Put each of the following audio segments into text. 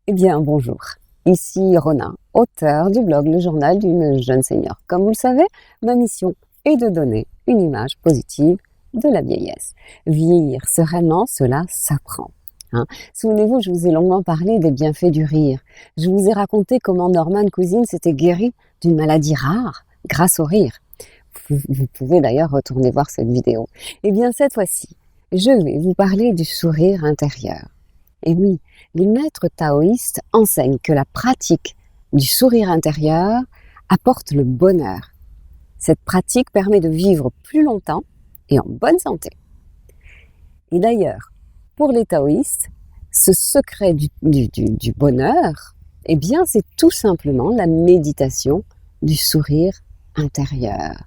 Eh bien, bonjour. Ici Rona, auteure du blog Le Journal d'une jeune senior. Comme vous le savez, ma mission est de donner une image positive de la vieillesse. Vieillir sereinement, cela s'apprend. Souvenez-vous, je vous ai longuement parlé des bienfaits du rire. Je vous ai raconté comment Norman Cousins s'était guéri d'une maladie rare grâce au rire. Vous pouvez d'ailleurs retourner voir cette vidéo. Eh bien, cette fois-ci, je vais vous parler du sourire intérieur. Et oui, les maîtres taoïstes enseignent que la pratique du sourire intérieur apporte le bonheur. Cette pratique permet de vivre plus longtemps et en bonne santé. Et d'ailleurs, pour les taoïstes, ce secret du bonheur, eh bien, c'est tout simplement la méditation du sourire intérieur.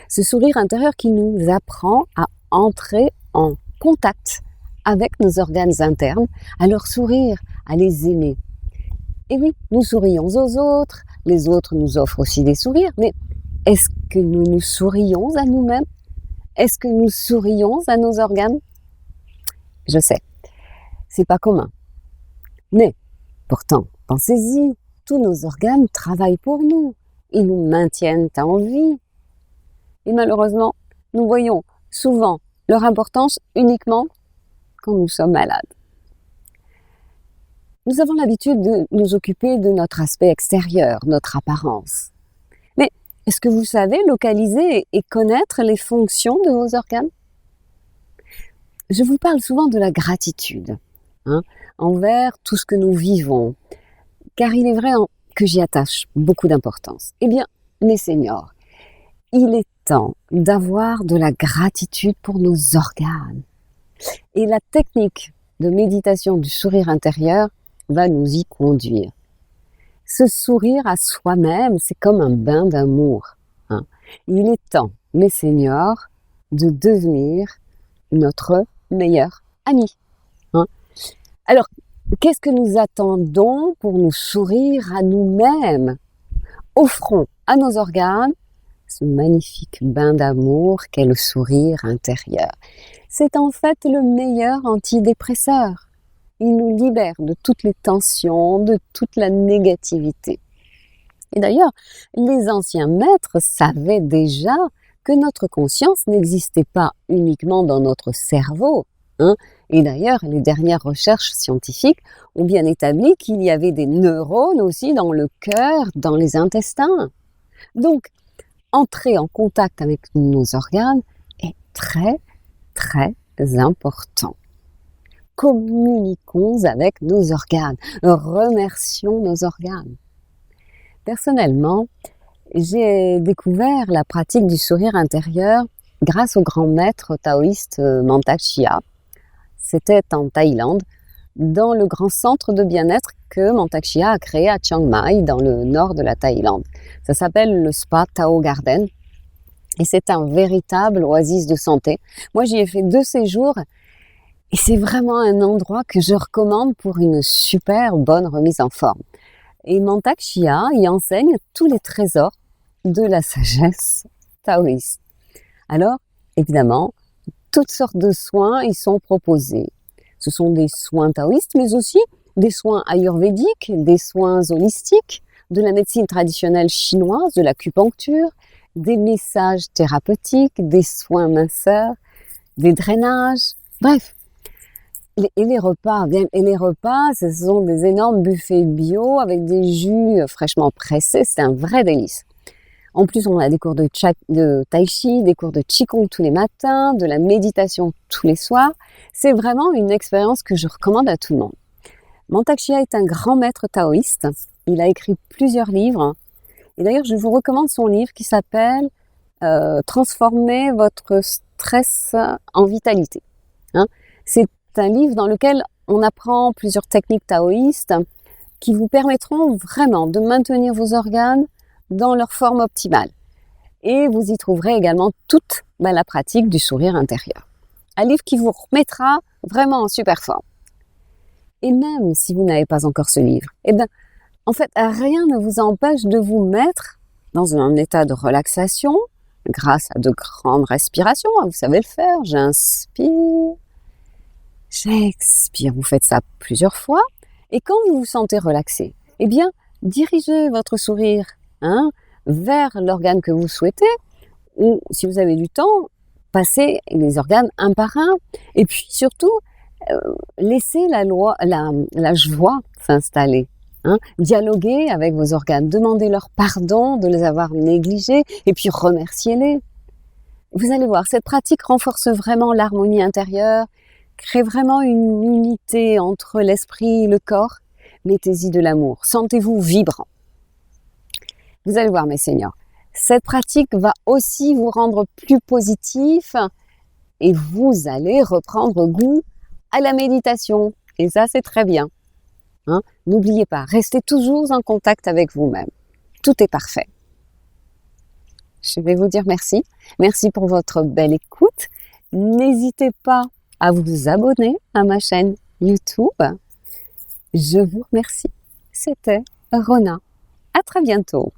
Ce sourire intérieur qui nous apprend à entrer en contact avec nos organes internes, à leur sourire, à les aimer. Et oui, nous sourions aux autres, les autres nous offrent aussi des sourires, mais est-ce que nous nous sourions à nous-mêmes? Est-ce que nous sourions à nos organes? Je sais, c'est pas commun. Mais pourtant, pensez-y, tous nos organes travaillent pour nous, ils nous maintiennent en vie. Et malheureusement, nous voyons souvent leur importance uniquement quand nous sommes malades. Nous avons l'habitude de nous occuper de notre aspect extérieur, notre apparence. Mais est-ce que vous savez localiser et connaître les fonctions de vos organes? Je vous parle souvent de la gratitude envers tout ce que nous vivons, car il est vrai que j'y attache beaucoup d'importance. Eh bien, mes seniors, il est temps d'avoir de la gratitude pour nos organes. Et la technique de méditation du sourire intérieur va nous y conduire. Ce sourire à soi-même, c'est comme un bain d'amour. Il est temps, mes seniors, de devenir notre meilleur ami. Alors, qu'est-ce que nous attendons pour nous sourire à nous-mêmes? Offrons à nos organes ce magnifique bain d'amour qu'est le sourire intérieur. C'est en fait le meilleur antidépresseur. Il nous libère de toutes les tensions, de toute la négativité. Et d'ailleurs, les anciens maîtres savaient déjà que notre conscience n'existait pas uniquement dans notre cerveau. Et d'ailleurs, les dernières recherches scientifiques ont bien établi qu'il y avait des neurones aussi dans le cœur, dans les intestins. Donc, entrer en contact avec nos organes est très, très important. Communiquons avec nos organes, remercions nos organes. Personnellement, j'ai découvert la pratique du sourire intérieur grâce au grand maître taoïste Mantak Chia. C'était en Thaïlande, dans le grand centre de bien-être que Mantak Chia a créé à Chiang Mai, dans le nord de la Thaïlande. Ça s'appelle le Spa Tao Garden et c'est un véritable oasis de santé. Moi, j'y ai fait 2 séjours et c'est vraiment un endroit que je recommande pour une super bonne remise en forme. Et Mantak Chia y enseigne tous les trésors de la sagesse taoïste. Alors, évidemment, toutes sortes de soins y sont proposés. Ce sont des soins taoïstes, mais aussi des soins ayurvédiques, des soins holistiques, de la médecine traditionnelle chinoise, de l'acupuncture, des messages thérapeutiques, des soins minceurs, des drainages, bref. Et les repas, ce sont des énormes buffets bio avec des jus fraîchement pressés, c'est un vrai délice. En plus, on a des cours de tai chi, des cours de qigong tous les matins, de la méditation tous les soirs. C'est vraiment une expérience que je recommande à tout le monde. Mantak Chia est un grand maître taoïste. Il a écrit plusieurs livres. Et d'ailleurs, je vous recommande son livre qui s'appelle « Transformer votre stress en vitalité ». C'est un livre dans lequel on apprend plusieurs techniques taoïstes qui vous permettront vraiment de maintenir vos organes dans leur forme optimale. Et vous y trouverez également toute la pratique du sourire intérieur. Un livre qui vous remettra vraiment en super forme. Et même si vous n'avez pas encore ce livre, en fait, rien ne vous empêche de vous mettre dans un état de relaxation grâce à de grandes respirations. Vous savez le faire. J'inspire, j'expire. Vous faites ça plusieurs fois. Et quand vous vous sentez relaxé, eh bien, dirigez votre sourire vers l'organe que vous souhaitez, ou si vous avez du temps, passez les organes un par un. Et puis surtout, laissez la joie s'installer. Dialoguez avec vos organes, demandez leur pardon de les avoir négligés, et puis remerciez-les. Vous allez voir, cette pratique renforce vraiment l'harmonie intérieure, crée vraiment une unité entre l'esprit et le corps. Mettez-y de l'amour, sentez-vous vibrant. Vous allez voir mes seigneurs, cette pratique va aussi vous rendre plus positif et vous allez reprendre goût à la méditation. Et ça, c'est très bien. N'oubliez pas, restez toujours en contact avec vous-même. Tout est parfait. Je vais vous dire merci. Merci pour votre belle écoute. N'hésitez pas à vous abonner à ma chaîne YouTube. Je vous remercie. C'était Rona. À très bientôt.